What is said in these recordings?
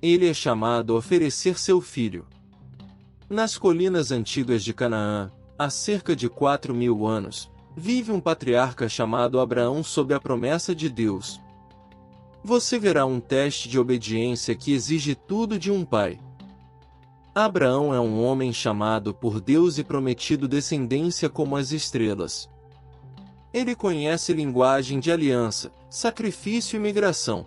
ele é chamado a oferecer seu filho. Nas colinas antigas de Canaã, há cerca de 4.000 anos, vive um patriarca chamado Abraão sob a promessa de Deus. Você verá um teste de obediência que exige tudo de um pai. Abraão é um homem chamado por Deus e prometido descendência como as estrelas. Ele conhece linguagem de aliança, sacrifício e migração.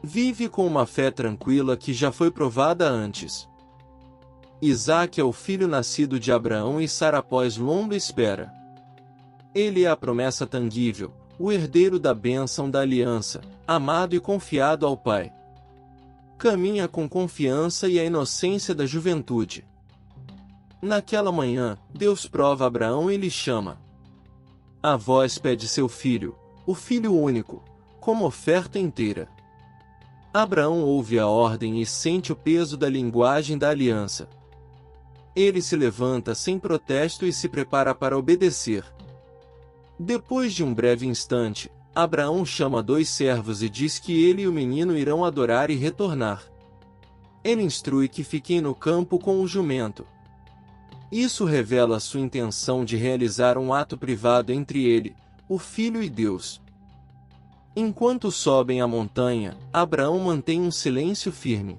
Vive com uma fé tranquila que já foi provada antes. Isaque é o filho nascido de Abraão e Sara após longa espera. Ele é a promessa tangível, o herdeiro da bênção da aliança, amado e confiado ao Pai. Caminha com confiança e a inocência da juventude. Naquela manhã, Deus prova Abraão e lhe chama. A voz pede seu filho, o filho único, como oferta inteira. Abraão ouve a ordem e sente o peso da linguagem da aliança. Ele se levanta sem protesto e se prepara para obedecer. Depois de um breve instante, Abraão chama 2 servos e diz que ele e o menino irão adorar e retornar. Ele instrui que fiquem no campo com o jumento. Isso revela sua intenção de realizar um ato privado entre ele, o filho e Deus. Enquanto sobem a montanha, Abraão mantém um silêncio firme.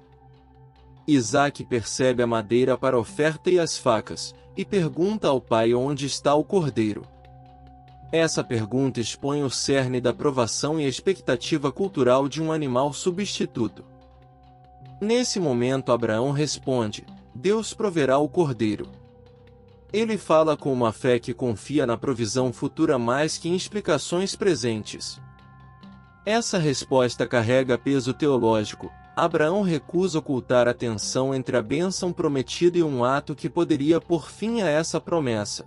Isaque percebe a madeira para a oferta e as facas, e pergunta ao pai onde está o cordeiro. Essa pergunta expõe o cerne da provação e a expectativa cultural de um animal substituto. Nesse momento Abraão responde: Deus proverá o cordeiro. Ele fala com uma fé que confia na provisão futura mais que em explicações presentes. Essa resposta carrega peso teológico. Abraão recusa ocultar a tensão entre a bênção prometida e um ato que poderia pôr fim a essa promessa.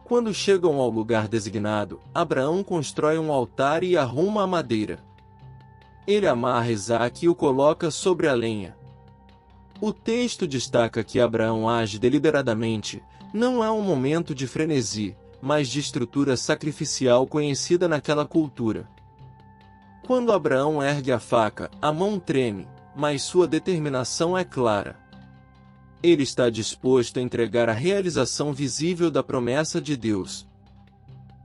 Quando chegam ao lugar designado, Abraão constrói um altar e arruma a madeira. Ele amarra Isaque e o coloca sobre a lenha. O texto destaca que Abraão age deliberadamente, não é um momento de frenesi, mas de estrutura sacrificial conhecida naquela cultura. Quando Abraão ergue a faca, a mão treme, mas sua determinação é clara. Ele está disposto a entregar a realização visível da promessa de Deus.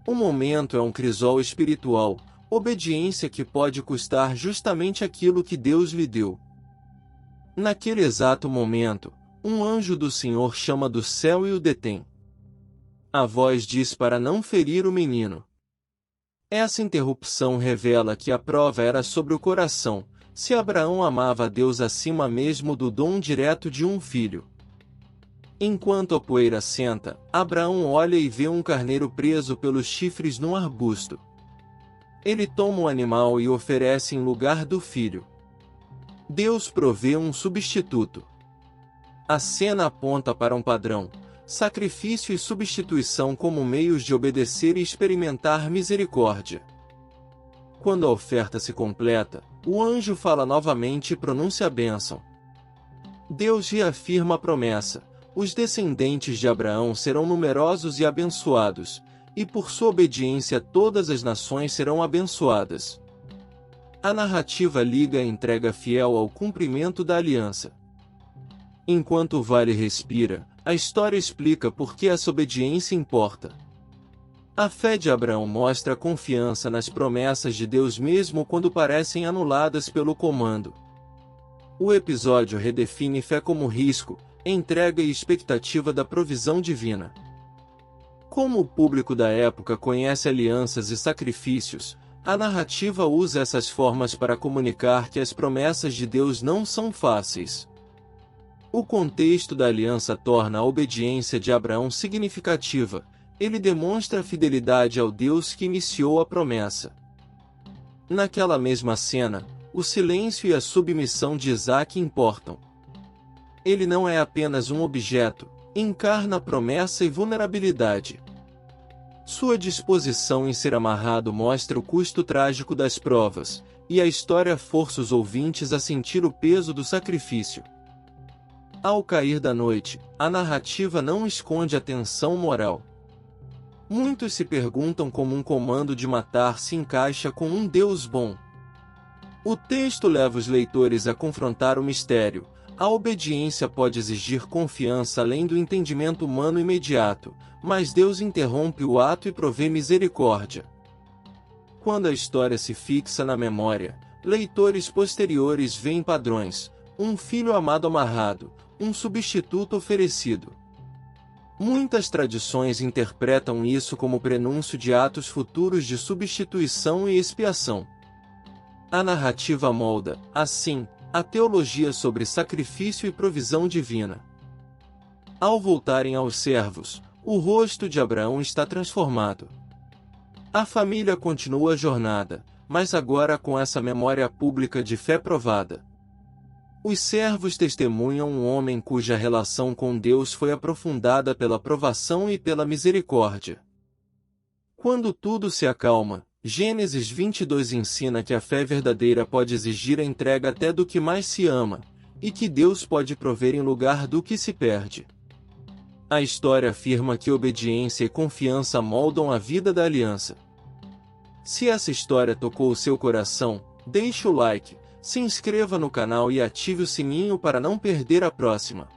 O momento é um crisol espiritual, obediência que pode custar justamente aquilo que Deus lhe deu. Naquele exato momento, um anjo do Senhor chama do céu e o detém. A voz diz para não ferir o menino. Essa interrupção revela que a prova era sobre o coração, se Abraão amava a Deus acima mesmo do dom direto de um filho. Enquanto a poeira assenta, Abraão olha e vê um carneiro preso pelos chifres num arbusto. Ele toma o animal e oferece em lugar do filho. Deus provê um substituto. A cena aponta para um padrão: sacrifício e substituição como meios de obedecer e experimentar misericórdia. Quando a oferta se completa, o anjo fala novamente e pronuncia a bênção. Deus reafirma a promessa: os descendentes de Abraão serão numerosos e abençoados, e por sua obediência todas as nações serão abençoadas. A narrativa liga a entrega fiel ao cumprimento da aliança. Enquanto o vale respira, a história explica por que essa obediência importa. A fé de Abraão mostra confiança nas promessas de Deus mesmo quando parecem anuladas pelo comando. O episódio redefine fé como risco, entrega e expectativa da provisão divina. Como o público da época conhece alianças e sacrifícios, a narrativa usa essas formas para comunicar que as promessas de Deus não são fáceis. O contexto da aliança torna a obediência de Abraão significativa. Ele demonstra a fidelidade ao Deus que iniciou a promessa. Naquela mesma cena, o silêncio e a submissão de Isaque importam. Ele não é apenas um objeto, encarna promessa e vulnerabilidade. Sua disposição em ser amarrado mostra o custo trágico das provas, e a história força os ouvintes a sentir o peso do sacrifício. Ao cair da noite, a narrativa não esconde a tensão moral. Muitos se perguntam como um comando de matar se encaixa com um Deus bom. O texto leva os leitores a confrontar o mistério. A obediência pode exigir confiança além do entendimento humano imediato, mas Deus interrompe o ato e provê misericórdia. Quando a história se fixa na memória, leitores posteriores veem padrões: um filho amado amarrado, um substituto oferecido. Muitas tradições interpretam isso como prenúncio de atos futuros de substituição e expiação. A narrativa molda, assim, a teologia sobre sacrifício e provisão divina. Ao voltarem aos servos, o rosto de Abraão está transformado. A família continua a jornada, mas agora com essa memória pública de fé provada. Os servos testemunham um homem cuja relação com Deus foi aprofundada pela provação e pela misericórdia. Quando tudo se acalma, Gênesis 22 ensina que a fé verdadeira pode exigir a entrega até do que mais se ama, e que Deus pode prover em lugar do que se perde. A história afirma que obediência e confiança moldam a vida da aliança. Se essa história tocou o seu coração, deixe o like, se inscreva no canal e ative o sininho para não perder a próxima.